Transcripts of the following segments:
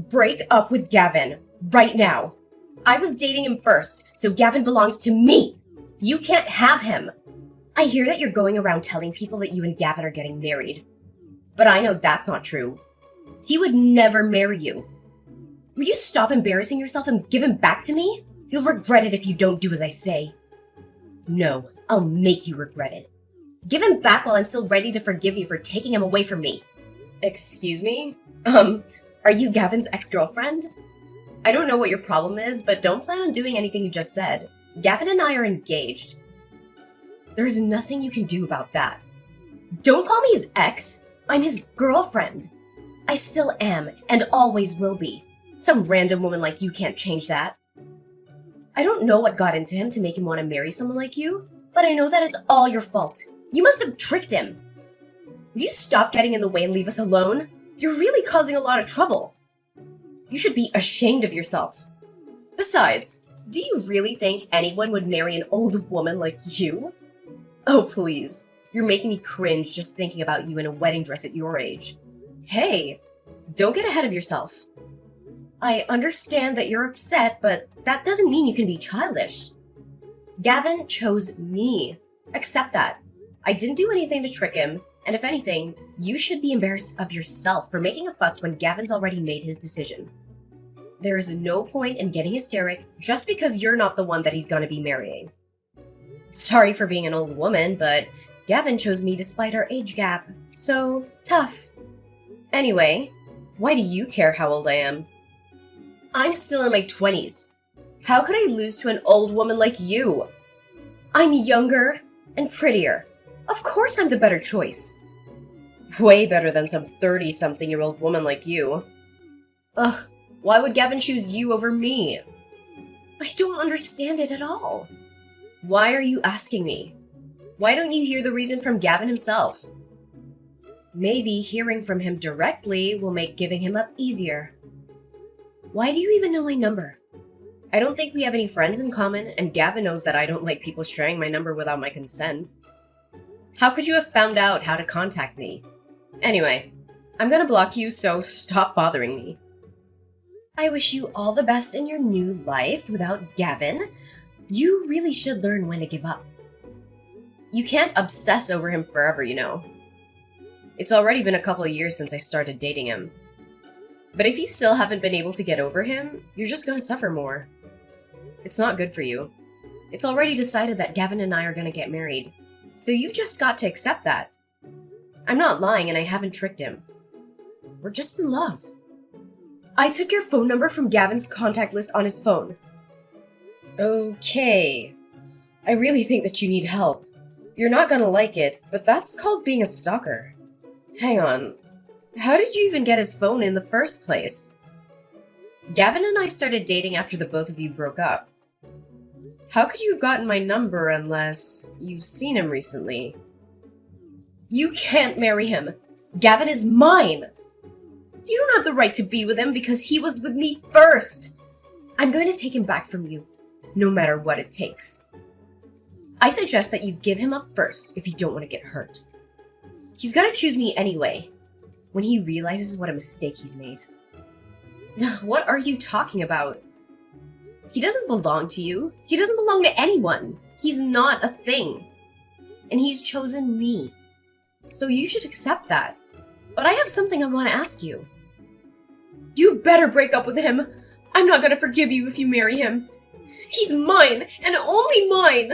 Break up with Gavin. Right now. I was dating him first, so Gavin belongs to me. You can't have him. I hear that you're going around telling people that you and Gavin are getting married. But I know that's not true. He would never marry you. Would you stop embarrassing yourself and give him back to me? You'll regret it if you don't do as I say. No, I'll make you regret it. Give him back while I'm still ready to forgive you for taking him away from me. Excuse me? Are you Gavin's ex-girlfriend? I don't know what your problem is, but don't plan on doing anything you just said. Gavin and I are engaged. There's nothing you can do about that. Don't call me his ex. I'm his girlfriend. I still am, and always will be. Some random woman like you can't change that. I don't know what got into him to make him want to marry someone like you, but I know that it's all your fault. You must have tricked him. Will you stop getting in the way and leave us alone? You're really causing a lot of trouble. You should be ashamed of yourself. Besides, do you really think anyone would marry an old woman like you? Oh, please. You're making me cringe just thinking about you in a wedding dress at your age. Hey, don't get ahead of yourself. I understand that you're upset, but that doesn't mean you can be childish. Gavin chose me. Accept that. I didn't do anything to trick him, and if anything, you should be embarrassed of yourself for making a fuss when Gavin's already made his decision. There is no point in getting hysteric just because you're not the one that he's gonna be marrying. Sorry for being an old woman, but Gavin chose me despite our age gap, so tough. Anyway, why do you care how old I am? I'm still in my 20s. How could I lose to an old woman like you? I'm younger and prettier. Of course I'm the better choice. Way better than some 30-something-year-old woman like you. Ugh, why would Gavin choose you over me? I don't understand it at all. Why are you asking me? Why don't you hear the reason from Gavin himself? Maybe hearing from him directly will make giving him up easier. Why do you even know my number? I don't think we have any friends in common, and Gavin knows that I don't like people sharing my number without my consent. How could you have found out how to contact me? Anyway, I'm gonna block you, so stop bothering me. I wish you all the best in your new life without Gavin. You really should learn when to give up. You can't obsess over him forever, you know. It's already been a couple of years since I started dating him. But if you still haven't been able to get over him, you're just gonna suffer more. It's not good for you. It's already decided that Gavin and I are gonna get married, so you've just got to accept that. I'm not lying and I haven't tricked him. We're just in love. I took your phone number from Gavin's contact list on his phone. Okay. I really think that you need help. You're not gonna like it, but that's called being a stalker. Hang on. How did you even get his phone in the first place? Gavin and I started dating after the both of you broke up. How could you have gotten my number unless you've seen him recently? You can't marry him. Gavin is mine. You don't have the right to be with him because he was with me first. I'm going to take him back from you, no matter what it takes. I suggest that you give him up first if you don't want to get hurt. He's gonna choose me anyway, when he realizes what a mistake he's made. What are you talking about? He doesn't belong to you. He doesn't belong to anyone. He's not a thing. And he's chosen me. So you should accept that. But I have something I want to ask you. You better break up with him. I'm not gonna forgive you if you marry him. He's mine, and only mine!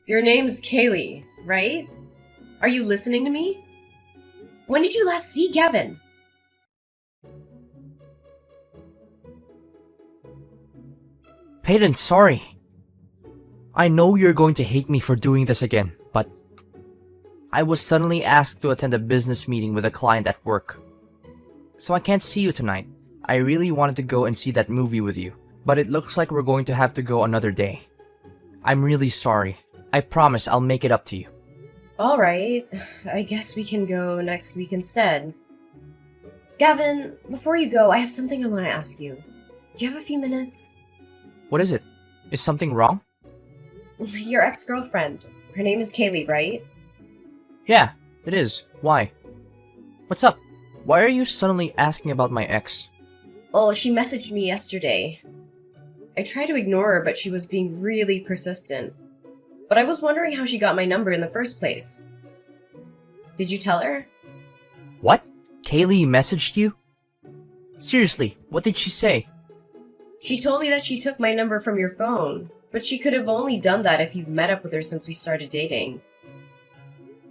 Your name's Kaylee, right? Are you listening to me? When did you last see Gavin? Peyton, sorry. I know you're going to hate me for doing this again, but I was suddenly asked to attend a business meeting with a client at work. So I can't see you tonight. I really wanted to go and see that movie with you, but it looks like we're going to have to go another day. I'm really sorry. I promise I'll make it up to you. Alright, I guess we can go next week instead. Gavin, before you go, I have something I want to ask you. Do you have a few minutes? What is it? Is something wrong? Your ex-girlfriend. Her name is Kaylee, right? Yeah, it is. Why? What's up? Why are you suddenly asking about my ex? Well, she messaged me yesterday. I tried to ignore her, but she was being really persistent. But I was wondering how she got my number in the first place. Did you tell her? What? Kaylee messaged you? Seriously, what did she say? She told me that she took my number from your phone, but she could have only done that if you've met up with her since we started dating.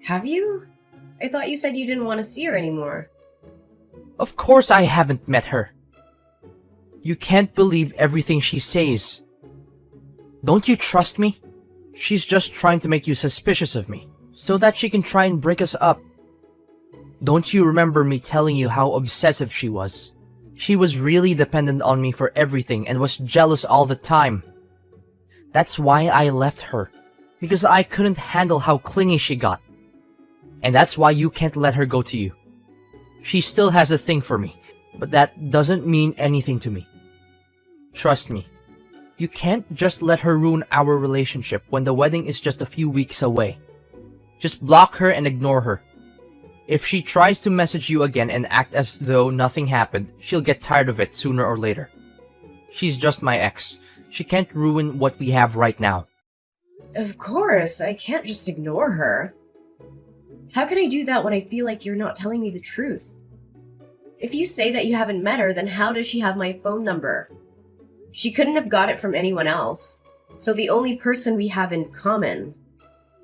Have you? I thought you said you didn't want to see her anymore. Of course I haven't met her. You can't believe everything she says. Don't you trust me? She's just trying to make you suspicious of me, so that she can try and break us up. Don't you remember me telling you how obsessive she was? She was really dependent on me for everything and was jealous all the time. That's why I left her, because I couldn't handle how clingy she got. And that's why you can't let her go to you. She still has a thing for me, but that doesn't mean anything to me. Trust me. You can't just let her ruin our relationship when the wedding is just a few weeks away. Just block her and ignore her. If she tries to message you again and act as though nothing happened, she'll get tired of it sooner or later. She's just my ex. She can't ruin what we have right now. Of course, I can't just ignore her. How can I do that when I feel like you're not telling me the truth? If you say that you haven't met her, then how does she have my phone number? She couldn't have got it from anyone else. So the only person we have in common.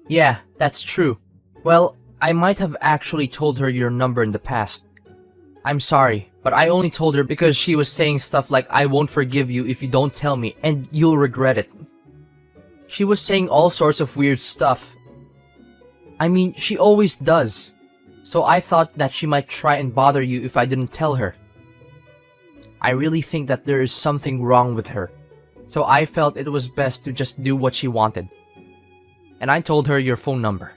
Yeah, that's true. Well, I might have actually told her your number in the past. I'm sorry, but I only told her because she was saying stuff like, I won't forgive you if you don't tell me, and you'll regret it. She was saying all sorts of weird stuff. I mean, she always does. So I thought that she might try and bother you if I didn't tell her. I really think that there is something wrong with her. So I felt it was best to just do what she wanted. And I told her your phone number.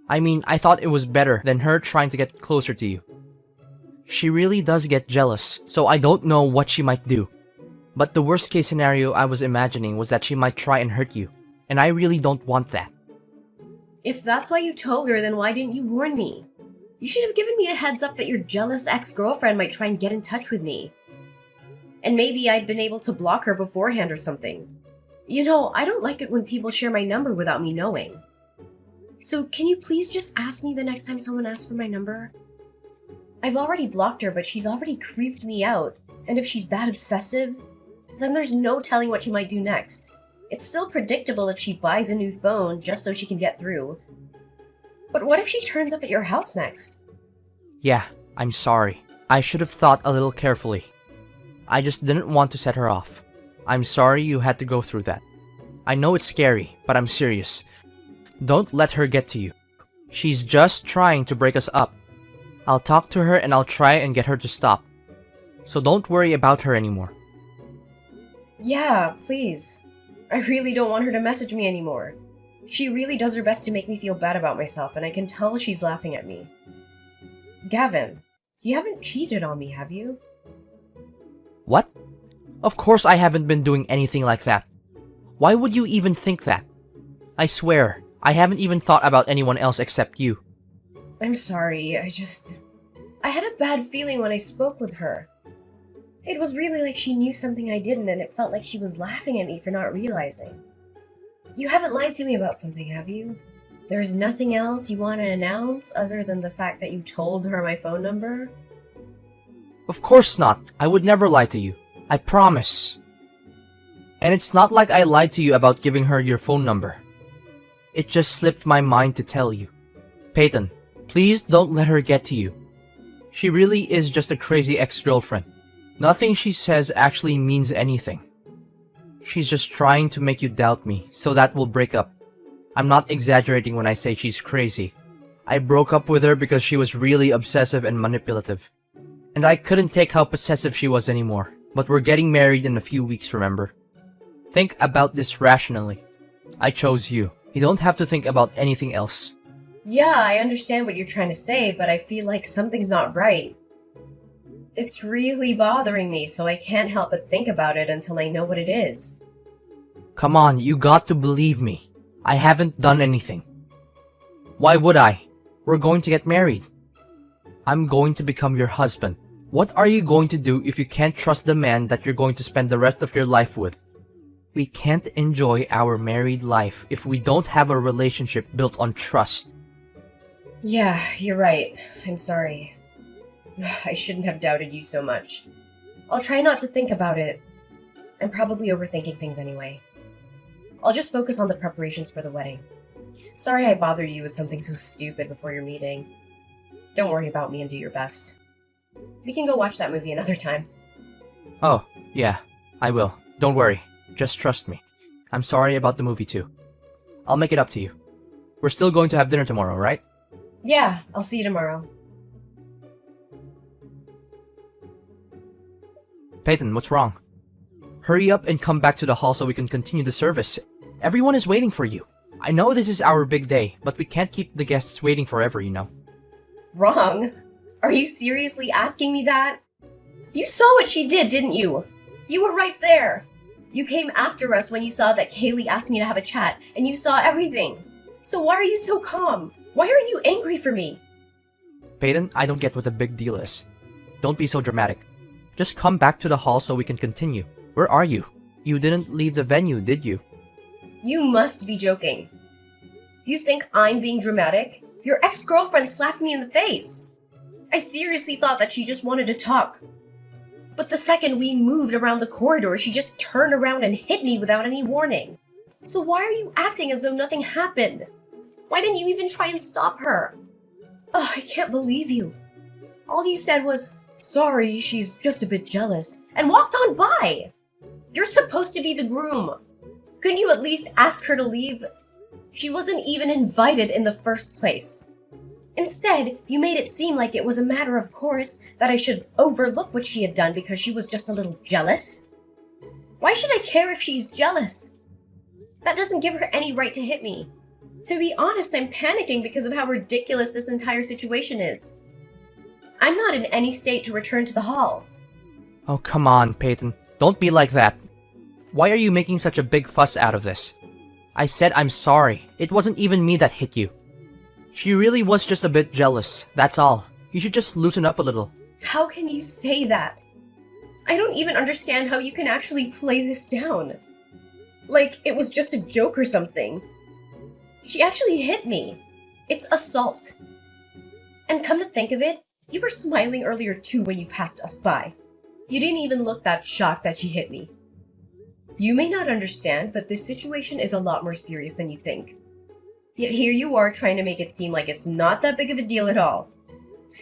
I mean, I thought it was better than her trying to get closer to you. She really does get jealous, so I don't know what she might do. But the worst case scenario I was imagining was that she might try and hurt you. And I really don't want that. If that's why you told her, then why didn't you warn me? You should have given me a heads up that your jealous ex-girlfriend might try and get in touch with me. And maybe I'd been able to block her beforehand or something. You know, I don't like it when people share my number without me knowing. So can you please just ask me the next time someone asks for my number? I've already blocked her, but she's already creeped me out. And if she's that obsessive, then there's no telling what she might do next. It's still predictable if she buys a new phone just so she can get through. But what if she turns up at your house next? Yeah, I'm sorry. I should have thought a little carefully. I just didn't want to set her off. I'm sorry you had to go through that. I know it's scary, but I'm serious. Don't let her get to you. She's just trying to break us up. I'll talk to her and I'll try and get her to stop. So don't worry about her anymore. Yeah, please. I really don't want her to message me anymore. She really does her best to make me feel bad about myself, and I can tell she's laughing at me. Gavin, you haven't cheated on me, have you? What? Of course I haven't been doing anything like that. Why would you even think that? I swear, I haven't even thought about anyone else except you. I'm sorry, I had a bad feeling when I spoke with her. It was really like she knew something I didn't, and it felt like she was laughing at me for not realizing. You haven't lied to me about something, have you? There's nothing else you want to announce other than the fact that you told her my phone number? Of course not. I would never lie to you. I promise. And it's not like I lied to you about giving her your phone number. It just slipped my mind to tell you. Peyton, please don't let her get to you. She really is just a crazy ex-girlfriend. Nothing she says actually means anything. She's just trying to make you doubt me, so that we'll break up. I'm not exaggerating when I say she's crazy. I broke up with her because she was really obsessive and manipulative. And I couldn't take how possessive she was anymore. But we're getting married in a few weeks, remember? Think about this rationally. I chose you. You don't have to think about anything else. Yeah, I understand what you're trying to say, but I feel like something's not right. It's really bothering me, so I can't help but think about it until I know what it is. Come on, you got to believe me. I haven't done anything. Why would I? We're going to get married. I'm going to become your husband. What are you going to do if you can't trust the man that you're going to spend the rest of your life with? We can't enjoy our married life if we don't have a relationship built on trust. Yeah, you're right. I'm sorry. I shouldn't have doubted you so much. I'll try not to think about it. I'm probably overthinking things anyway. I'll just focus on the preparations for the wedding. Sorry I bothered you with something so stupid before your meeting. Don't worry about me and do your best. We can go watch that movie another time. Oh, yeah, I will. Don't worry. Just trust me. I'm sorry about the movie too. I'll make it up to you. We're still going to have dinner tomorrow, right? Yeah, I'll see you tomorrow. Peyton, what's wrong? Hurry up and come back to the hall so we can continue the service. Everyone is waiting for you. I know this is our big day, but we can't keep the guests waiting forever, you know. Wrong? Are you seriously asking me that? You saw what she did, didn't you? You were right there. You came after us when you saw that Kaylee asked me to have a chat, and you saw everything. So why are you so calm? Why aren't you angry for me? Peyton, I don't get what the big deal is. Don't be so dramatic. Just come back to the hall so we can continue. Where are you? You didn't leave the venue, did you? You must be joking. You think I'm being dramatic? Your ex-girlfriend slapped me in the face. I seriously thought that she just wanted to talk. But the second we moved around the corridor, she just turned around and hit me without any warning. So why are you acting as though nothing happened? Why didn't you even try and stop her? Oh, I can't believe you. All you said was, sorry, she's just a bit jealous, and walked on by. You're supposed to be the groom. Couldn't you at least ask her to leave? She wasn't even invited in the first place. Instead, you made it seem like it was a matter of course that I should overlook what she had done because she was just a little jealous. Why should I care if she's jealous? That doesn't give her any right to hit me. To be honest, I'm panicking because of how ridiculous this entire situation is. I'm not in any state to return to the hall. Oh, come on, Peyton. Don't be like that. Why are you making such a big fuss out of this? I said I'm sorry. It wasn't even me that hit you. She really was just a bit jealous, that's all. You should just loosen up a little. How can you say that? I don't even understand how you can actually play this down. Like it was just a joke or something. She actually hit me. It's assault. And come to think of it, you were smiling earlier too when you passed us by. You didn't even look that shocked that she hit me. You may not understand, but this situation is a lot more serious than you think. Yet here you are trying to make it seem like it's not that big of a deal at all.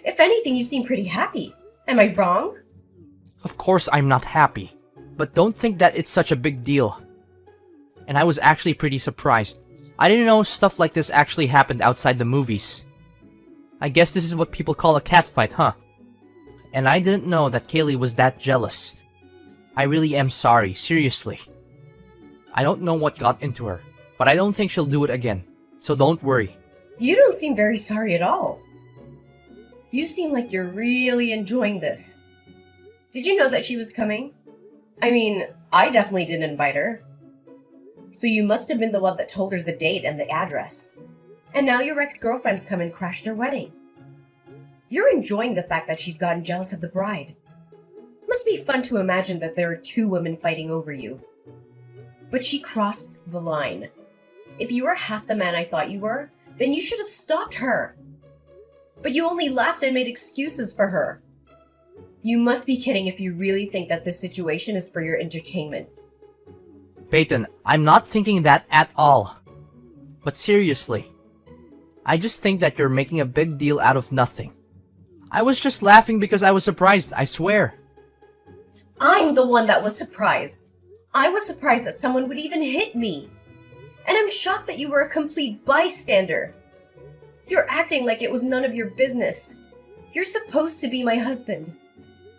If anything, you seem pretty happy. Am I wrong? Of course I'm not happy, but don't think that it's such a big deal. And I was actually pretty surprised. I didn't know stuff like this actually happened outside the movies. I guess this is what people call a catfight, huh? And I didn't know that Kaylee was that jealous. I really am sorry, seriously. I don't know what got into her, but I don't think she'll do it again. So don't worry. You don't seem very sorry at all. You seem like you're really enjoying this. Did you know that she was coming? I mean, I definitely didn't invite her. So you must have been the one that told her the date and the address. And now your ex-girlfriend's come and crashed her wedding. You're enjoying the fact that she's gotten jealous of the bride. Must be fun to imagine that there are two women fighting over you. But she crossed the line. If you were half the man I thought you were, then you should have stopped her. But you only laughed and made excuses for her. You must be kidding if you really think that this situation is for your entertainment. Peyton, I'm not thinking that at all. But seriously, I just think that you're making a big deal out of nothing. I was just laughing because I was surprised, I swear. I'm the one that was surprised. I was surprised that someone would even hit me. And I'm shocked that you were a complete bystander. You're acting like it was none of your business. You're supposed to be my husband.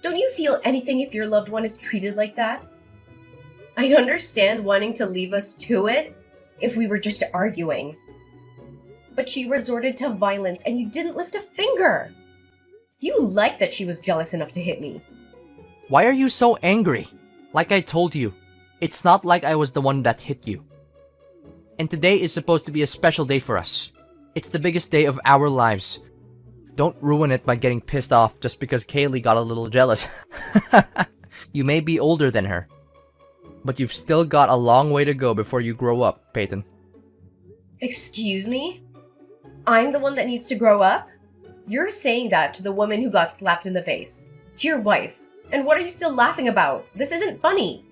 Don't you feel anything if your loved one is treated like that? I'd understand wanting to leave us to it if we were just arguing. But she resorted to violence and you didn't lift a finger. You liked that she was jealous enough to hit me. Why are you so angry? Like I told you, it's not like I was the one that hit you. And today is supposed to be a special day for us. It's the biggest day of our lives. Don't ruin it by getting pissed off just because Kaylee got a little jealous. You may be older than her, but you've still got a long way to go before you grow up, Peyton. Excuse me? I'm the one that needs to grow up? You're saying that to the woman who got slapped in the face. To your wife. And what are you still laughing about? This isn't funny.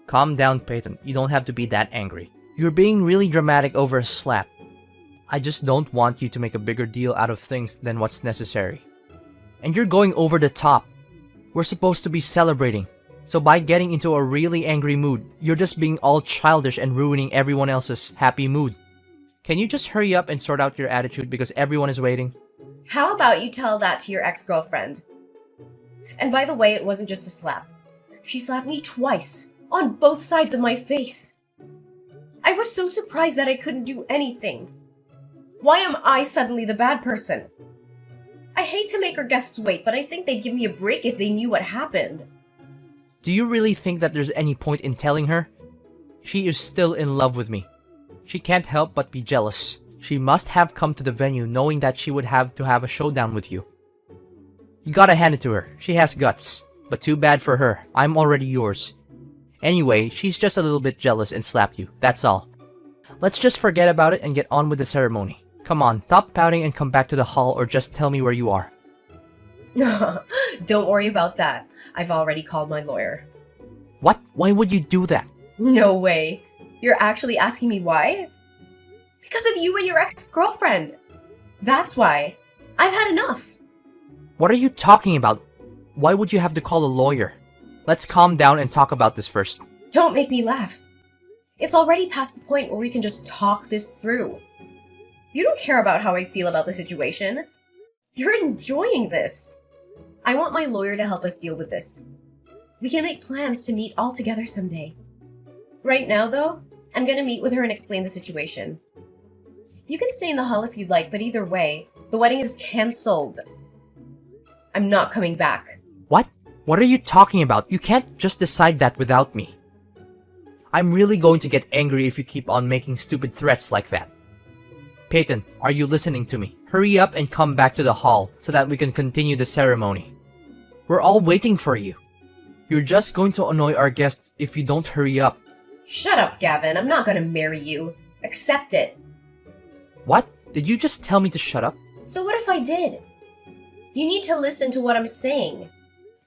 Calm down, Peyton. You don't have to be that angry. You're being really dramatic over a slap. I just don't want you to make a bigger deal out of things than what's necessary. And you're going over the top. We're supposed to be celebrating. So by getting into a really angry mood, you're just being all childish and ruining everyone else's happy mood. Can you just hurry up and sort out your attitude because everyone is waiting? How about you tell that to your ex-girlfriend? And by the way, it wasn't just a slap. She slapped me twice, on both sides of my face. I was so surprised that I couldn't do anything. Why am I suddenly the bad person? I hate to make our guests wait, but I think they'd give me a break if they knew what happened. Do you really think that there's any point in telling her? She is still in love with me. She can't help but be jealous. She must have come to the venue knowing that she would have to have a showdown with you. You gotta hand it to her. She has guts. But too bad for her. I'm already yours. Anyway, she's just a little bit jealous and slapped you. That's all. Let's just forget about it and get on with the ceremony. Come on, stop pouting and come back to the hall or just tell me where you are. Don't worry about that. I've already called my lawyer. What? Why would you do that? No way. You're actually asking me why? Because of you and your ex-girlfriend. That's why. I've had enough. What are you talking about? Why would you have to call a lawyer? Let's calm down and talk about this first. Don't make me laugh. It's already past the point where we can just talk this through. You don't care about how I feel about the situation. You're enjoying this. I want my lawyer to help us deal with this. We can make plans to meet all together someday. Right now, though, I'm gonna meet with her and explain the situation. You can stay in the hall if you'd like, but either way, the wedding is cancelled. I'm not coming back. What? What are you talking about? You can't just decide that without me. I'm really going to get angry if you keep on making stupid threats like that. Peyton, are you listening to me? Hurry up and come back to the hall so that we can continue the ceremony. We're all waiting for you. You're just going to annoy our guests if you don't hurry up. Shut up, Gavin. I'm not gonna marry you. Accept it. What? Did you just tell me to shut up? So what if I did? You need to listen to what I'm saying.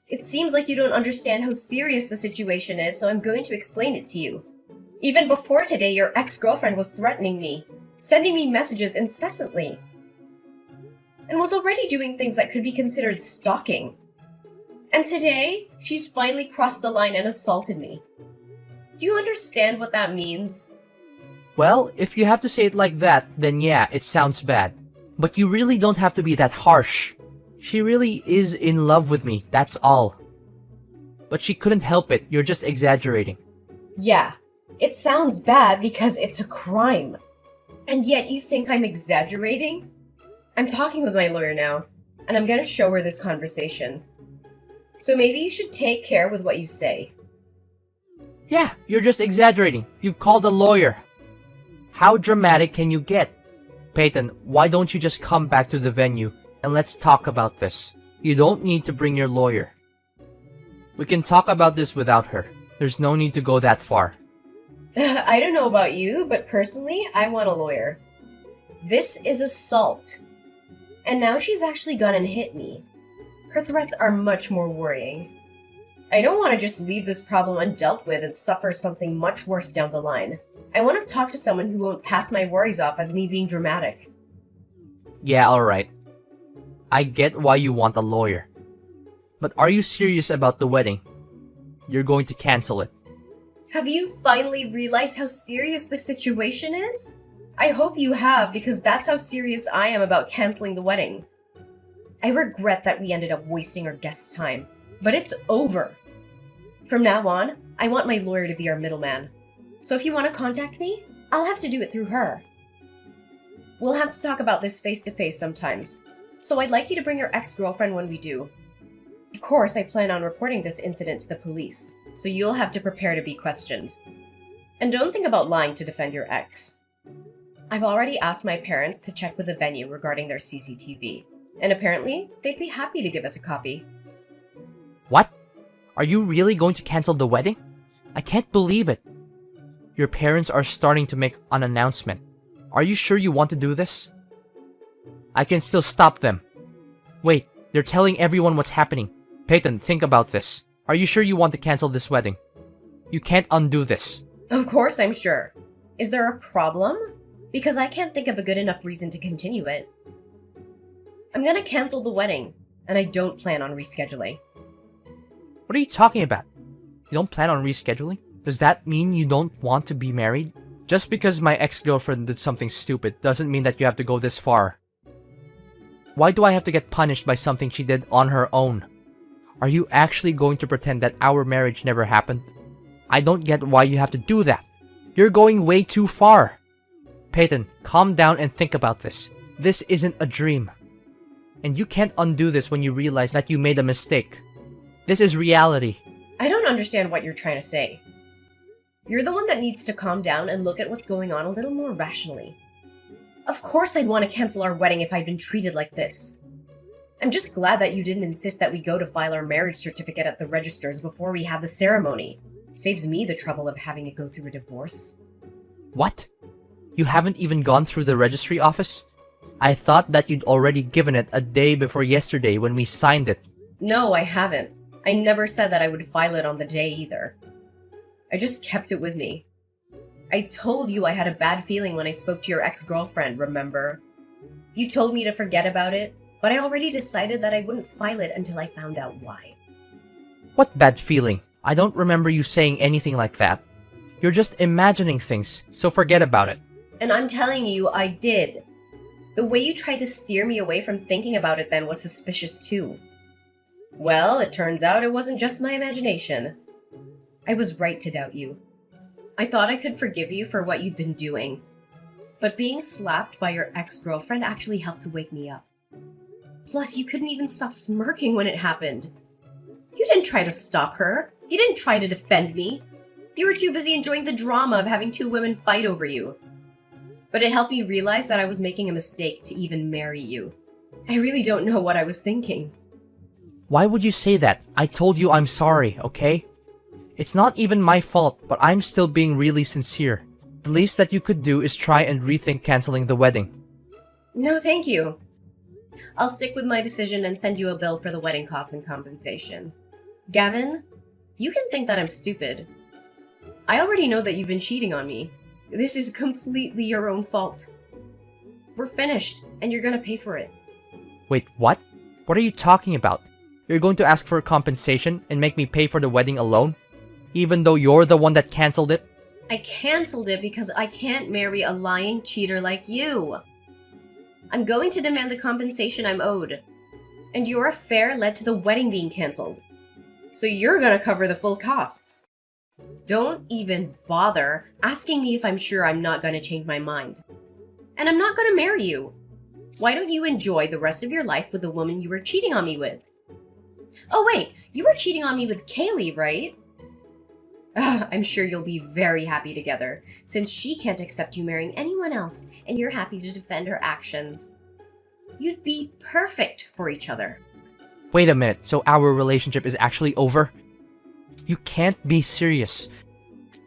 It seems like you don't understand how serious the situation is, so I'm going to explain it to you. Even before today, your ex-girlfriend was threatening me, sending me messages incessantly, and was already doing things that could be considered stalking. And today, she's finally crossed the line and assaulted me. Do you understand what that means? Well, if you have to say it like that, then yeah, it sounds bad. But you really don't have to be that harsh. She really is in love with me, that's all. But she couldn't help it, you're just exaggerating. Yeah, it sounds bad because it's a crime. And yet you think I'm exaggerating? I'm talking with my lawyer now, and I'm gonna show her this conversation. So maybe you should take care with what you say. Yeah, you're just exaggerating. You've called a lawyer. How dramatic can you get? Peyton, why don't you just come back to the venue and let's talk about this? You don't need to bring your lawyer. We can talk about this without her. There's no need to go that far. I don't know about you, but personally, I want a lawyer. This is assault. And now she's actually gone and hit me. Her threats are much more worrying. I don't want to just leave this problem undealt with and suffer something much worse down the line. I want to talk to someone who won't pass my worries off as me being dramatic. Yeah, alright. I get why you want a lawyer. But are you serious about the wedding? You're going to cancel it. Have you finally realized how serious the situation is? I hope you have, because that's how serious I am about canceling the wedding. I regret that we ended up wasting our guests' time, but it's over. From now on, I want my lawyer to be our middleman. So if you want to contact me, I'll have to do it through her. We'll have to talk about this face-to-face sometimes, so I'd like you to bring your ex-girlfriend when we do. Of course, I plan on reporting this incident to the police, so you'll have to prepare to be questioned. And don't think about lying to defend your ex. I've already asked my parents to check with the venue regarding their CCTV. And apparently, they'd be happy to give us a copy. What? Are you really going to cancel the wedding? I can't believe it. Your parents are starting to make an announcement. Are you sure you want to do this? I can still stop them. Wait, they're telling everyone what's happening. Peyton, think about this. Are you sure you want to cancel this wedding? You can't undo this. Of course I'm sure. Is there a problem? Because I can't think of a good enough reason to continue it. I'm gonna cancel the wedding, and I don't plan on rescheduling. What are you talking about? You don't plan on rescheduling? Does that mean you don't want to be married? Just because my ex-girlfriend did something stupid doesn't mean that you have to go this far. Why do I have to get punished by something she did on her own? Are you actually going to pretend that our marriage never happened? I don't get why you have to do that. You're going way too far. Peyton, calm down and think about this. This isn't a dream. And you can't undo this when you realize that you made a mistake. This is reality. I don't understand what you're trying to say. You're the one that needs to calm down and look at what's going on a little more rationally. Of course I'd want to cancel our wedding if I'd been treated like this. I'm just glad that you didn't insist that we go to file our marriage certificate at the registers before we had the ceremony. Saves me the trouble of having to go through a divorce. What? You haven't even gone through the registry office? I thought that you'd already given it a day before yesterday when we signed it. No, I haven't. I never said that I would file it on the day either. I just kept it with me. I told you I had a bad feeling when I spoke to your ex-girlfriend, remember? You told me to forget about it, but I already decided that I wouldn't file it until I found out why. What bad feeling? I don't remember you saying anything like that. You're just imagining things, so forget about it. And I'm telling you, I did. The way you tried to steer me away from thinking about it then was suspicious too. Well, it turns out it wasn't just my imagination. I was right to doubt you. I thought I could forgive you for what you'd been doing. But being slapped by your ex-girlfriend actually helped to wake me up. Plus, you couldn't even stop smirking when it happened. You didn't try to stop her. You didn't try to defend me. You were too busy enjoying the drama of having two women fight over you. But it helped me realize that I was making a mistake to even marry you. I really don't know what I was thinking. Why would you say that? I told you I'm sorry, okay? It's not even my fault, but I'm still being really sincere. The least that you could do is try and rethink canceling the wedding. No, thank you. I'll stick with my decision and send you a bill for the wedding costs and compensation. Gavin, you can think that I'm stupid. I already know that you've been cheating on me. This is completely your own fault. We're finished, and you're gonna pay for it. Wait, what? What are you talking about? You're going to ask for compensation and make me pay for the wedding alone? Even though you're the one that canceled it? I canceled it because I can't marry a lying cheater like you. I'm going to demand the compensation I'm owed. And your affair led to the wedding being canceled. So you're gonna cover the full costs. Don't even bother asking me if I'm sure I'm not gonna change my mind. And I'm not gonna marry you. Why don't you enjoy the rest of your life with the woman you were cheating on me with? Oh wait, you were cheating on me with Kaylee, right? I'm sure you'll be very happy together, since she can't accept you marrying anyone else, and you're happy to defend her actions. You'd be perfect for each other. Wait a minute, so our relationship is actually over? You can't be serious.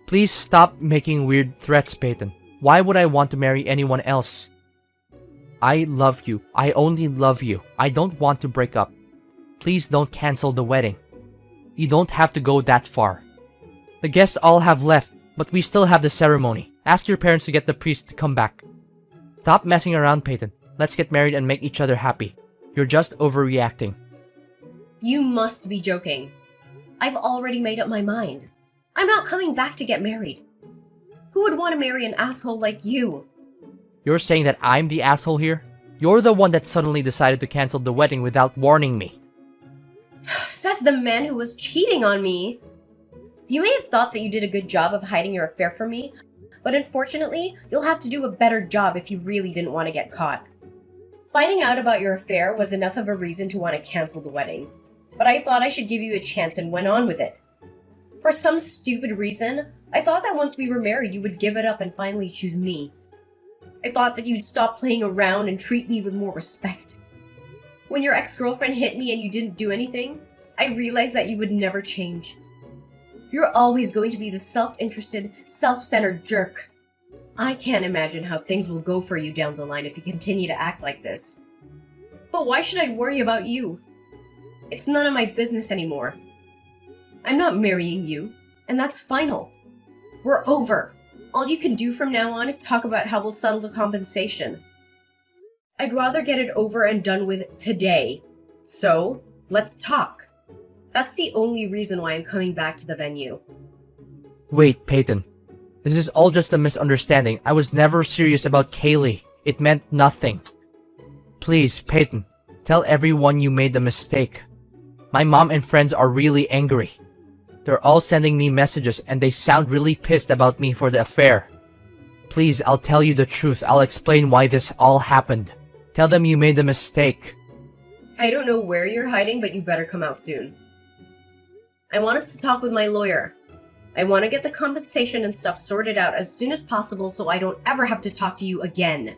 Please stop making weird threats, Peyton. Why would I want to marry anyone else? I love you. I only love you. I don't want to break up. Please don't cancel the wedding. You don't have to go that far. The guests all have left, but we still have the ceremony. Ask your parents to get the priest to come back. Stop messing around, Peyton. Let's get married and make each other happy. You're just overreacting. You must be joking. I've already made up my mind. I'm not coming back to get married. Who would want to marry an asshole like you? You're saying that I'm the asshole here? You're the one that suddenly decided to cancel the wedding without warning me. Says the man who was cheating on me. You may have thought that you did a good job of hiding your affair from me, but unfortunately, you'll have to do a better job if you really didn't want to get caught. Finding out about your affair was enough of a reason to want to cancel the wedding, but I thought I should give you a chance and went on with it. For some stupid reason, I thought that once we were married, you would give it up and finally choose me. I thought that you'd stop playing around and treat me with more respect. When your ex-girlfriend hit me and you didn't do anything, I realized that you would never change. You're always going to be the self-interested, self-centered jerk. I can't imagine how things will go for you down the line if you continue to act like this. But why should I worry about you? It's none of my business anymore. I'm not marrying you, and that's final. We're over. All you can do from now on is talk about how we'll settle the compensation. I'd rather get it over and done with today. So, let's talk. That's the only reason why I'm coming back to the venue. Wait, Peyton. This is all just a misunderstanding. I was never serious about Kaylee. It meant nothing. Please, Peyton, tell everyone you made the mistake. My mom and friends are really angry. They're all sending me messages and they sound really pissed about me for the affair. Please, I'll tell you the truth. I'll explain why this all happened. Tell them you made the mistake. I don't know where you're hiding, but you better come out soon. I want us to talk with my lawyer. I want to get the compensation and stuff sorted out as soon as possible so I don't ever have to talk to you again.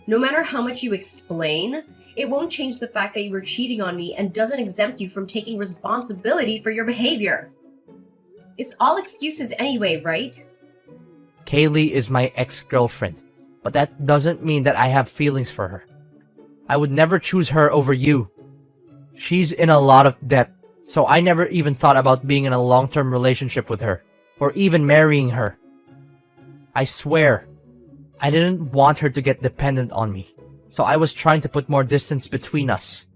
No matter how much you explain, it won't change the fact that you were cheating on me and doesn't exempt you from taking responsibility for your behavior. It's all excuses anyway, right? Kaylee is my ex-girlfriend, but that doesn't mean that I have feelings for her. I would never choose her over you. She's in a lot of debt, so I never even thought about being in a long-term relationship with her, or even marrying her. I swear, I didn't want her to get dependent on me, so I was trying to put more distance between us.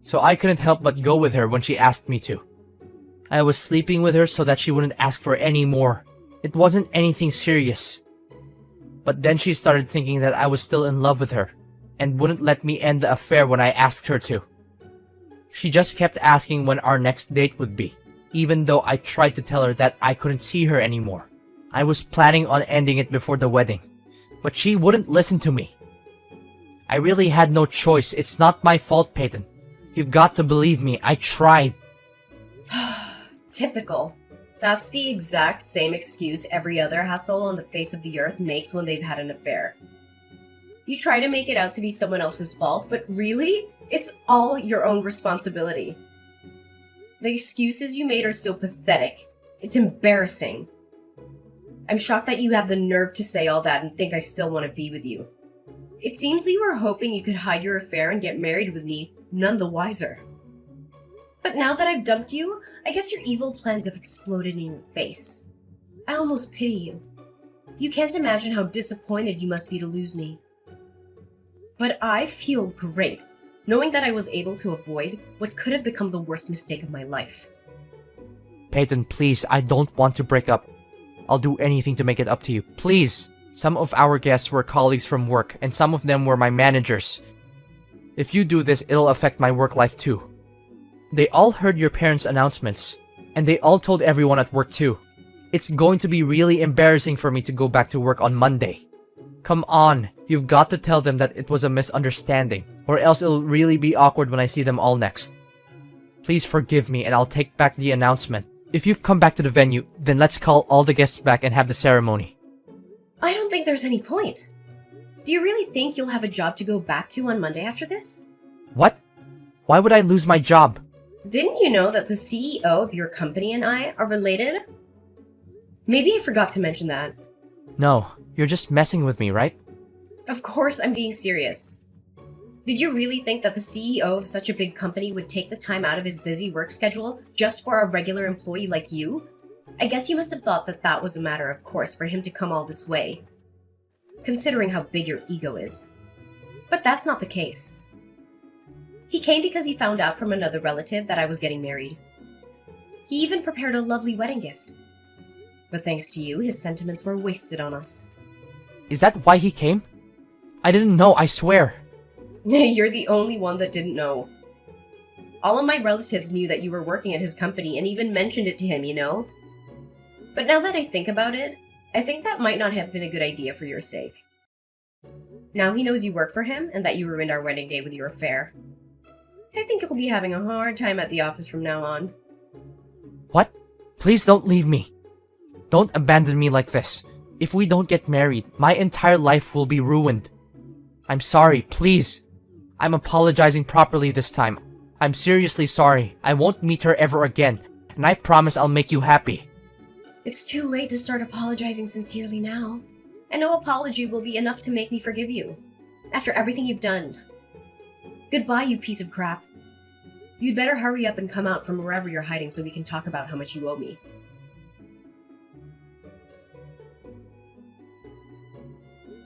So I couldn't help but go with her when she asked me to. I was sleeping with her so that she wouldn't ask for any more. It wasn't anything serious. But then she started thinking that I was still in love with her, and wouldn't let me end the affair when I asked her to. She just kept asking when our next date would be, even though I tried to tell her that I couldn't see her anymore. I was planning on ending it before the wedding, but she wouldn't listen to me. I really had no choice. It's not my fault, Peyton. You've got to believe me. I tried. Typical. That's the exact same excuse every other asshole on the face of the earth makes when they've had an affair. You try to make it out to be someone else's fault, but really, it's all your own responsibility. The excuses you made are so pathetic. It's embarrassing. I'm shocked that you have the nerve to say all that and think I still want to be with you. It seems you were hoping you could hide your affair and get married with me, none the wiser. But now that I've dumped you, I guess your evil plans have exploded in your face. I almost pity you. You can't imagine how disappointed you must be to lose me. But I feel great, knowing that I was able to avoid what could have become the worst mistake of my life. Peyton, please, I don't want to break up. I'll do anything to make it up to you. Please! Some of our guests were colleagues from work, and some of them were my managers. If you do this, it'll affect my work life too. They all heard your parents' announcements, and they all told everyone at work too. It's going to be really embarrassing for me to go back to work on Monday. Come on, you've got to tell them that it was a misunderstanding, or else it'll really be awkward when I see them all next. Please forgive me and I'll take back the announcement. If you've come back to the venue, then let's call all the guests back and have the ceremony. I don't think there's any point. Do you really think you'll have a job to go back to on Monday after this? What? Why would I lose my job? Didn't you know that the CEO of your company and I are related? Maybe I forgot to mention that. No, you're just messing with me, right? Of course I'm being serious. Did you really think that the CEO of such a big company would take the time out of his busy work schedule just for a regular employee like you? I guess you must have thought that that was a matter of course for him to come all this way, considering how big your ego is. But that's not the case. He came because he found out from another relative that I was getting married. He even prepared a lovely wedding gift. But thanks to you, his sentiments were wasted on us. Is that why he came? I didn't know, I swear. You're the only one that didn't know. All of my relatives knew that you were working at his company and even mentioned it to him, you know? But now that I think about it, I think that might not have been a good idea for your sake. Now he knows you work for him and that you ruined our wedding day with your affair. I think he'll be having a hard time at the office from now on. What? Please don't leave me. Don't abandon me like this. If we don't get married, my entire life will be ruined. I'm sorry, please. I'm apologizing properly this time. I'm seriously sorry. I won't meet her ever again, and I promise I'll make you happy. It's too late to start apologizing sincerely now. And no apology will be enough to make me forgive you. After everything you've done. Goodbye, you piece of crap. You'd better hurry up and come out from wherever you're hiding so we can talk about how much you owe me.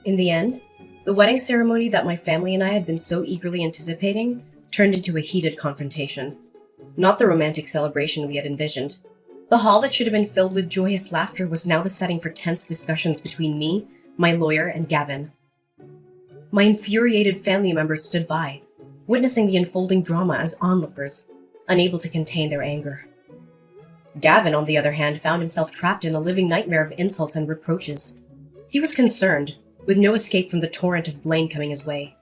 In the end, the wedding ceremony that my family and I had been so eagerly anticipating turned into a heated confrontation. Not the romantic celebration we had envisioned. The hall that should have been filled with joyous laughter was now the setting for tense discussions between me, my lawyer, and Gavin. My infuriated family members stood by, witnessing the unfolding drama as onlookers, unable to contain their anger. Gavin, on the other hand, found himself trapped in a living nightmare of insults and reproaches. He was concerned, with no escape from the torrent of blame coming his way.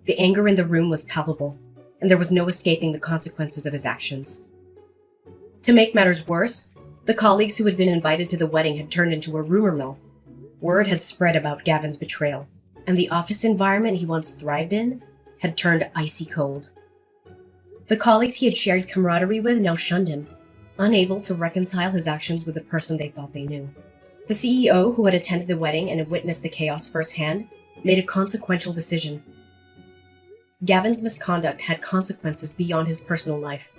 The anger in the room was palpable, and there was no escaping the consequences of his actions. To make matters worse, the colleagues who had been invited to the wedding had turned into a rumor mill. Word had spread about Gavin's betrayal, and the office environment he once thrived in had turned icy cold. The colleagues he had shared camaraderie with now shunned him, unable to reconcile his actions with the person they thought they knew. The CEO, who had attended the wedding and had witnessed the chaos firsthand, made a consequential decision. Gavin's misconduct had consequences beyond his personal life.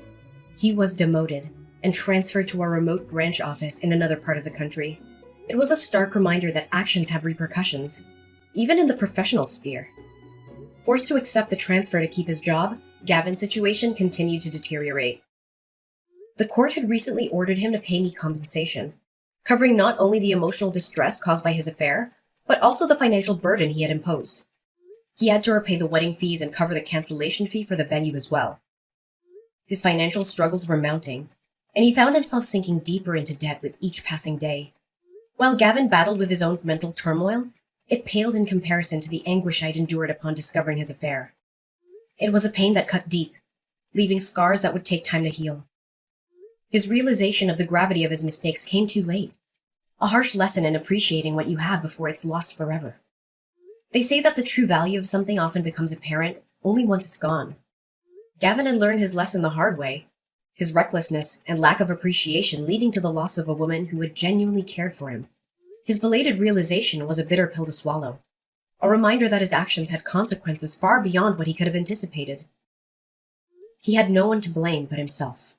He was demoted and transferred to a remote branch office in another part of the country. It was a stark reminder that actions have repercussions, even in the professional sphere. Forced to accept the transfer to keep his job, Gavin's situation continued to deteriorate. The court had recently ordered him to pay me compensation, covering not only the emotional distress caused by his affair, but also the financial burden he had imposed. He had to repay the wedding fees and cover the cancellation fee for the venue as well. His financial struggles were mounting, and he found himself sinking deeper into debt with each passing day. While Gavin battled with his own mental turmoil, it paled in comparison to the anguish I'd endured upon discovering his affair. It was a pain that cut deep, leaving scars that would take time to heal. His realization of the gravity of his mistakes came too late, a harsh lesson in appreciating what you have before it's lost forever. They say that the true value of something often becomes apparent only once it's gone. Gavin had learned his lesson the hard way, his recklessness and lack of appreciation leading to the loss of a woman who had genuinely cared for him. His belated realization was a bitter pill to swallow, a reminder that his actions had consequences far beyond what he could have anticipated. He had no one to blame but himself.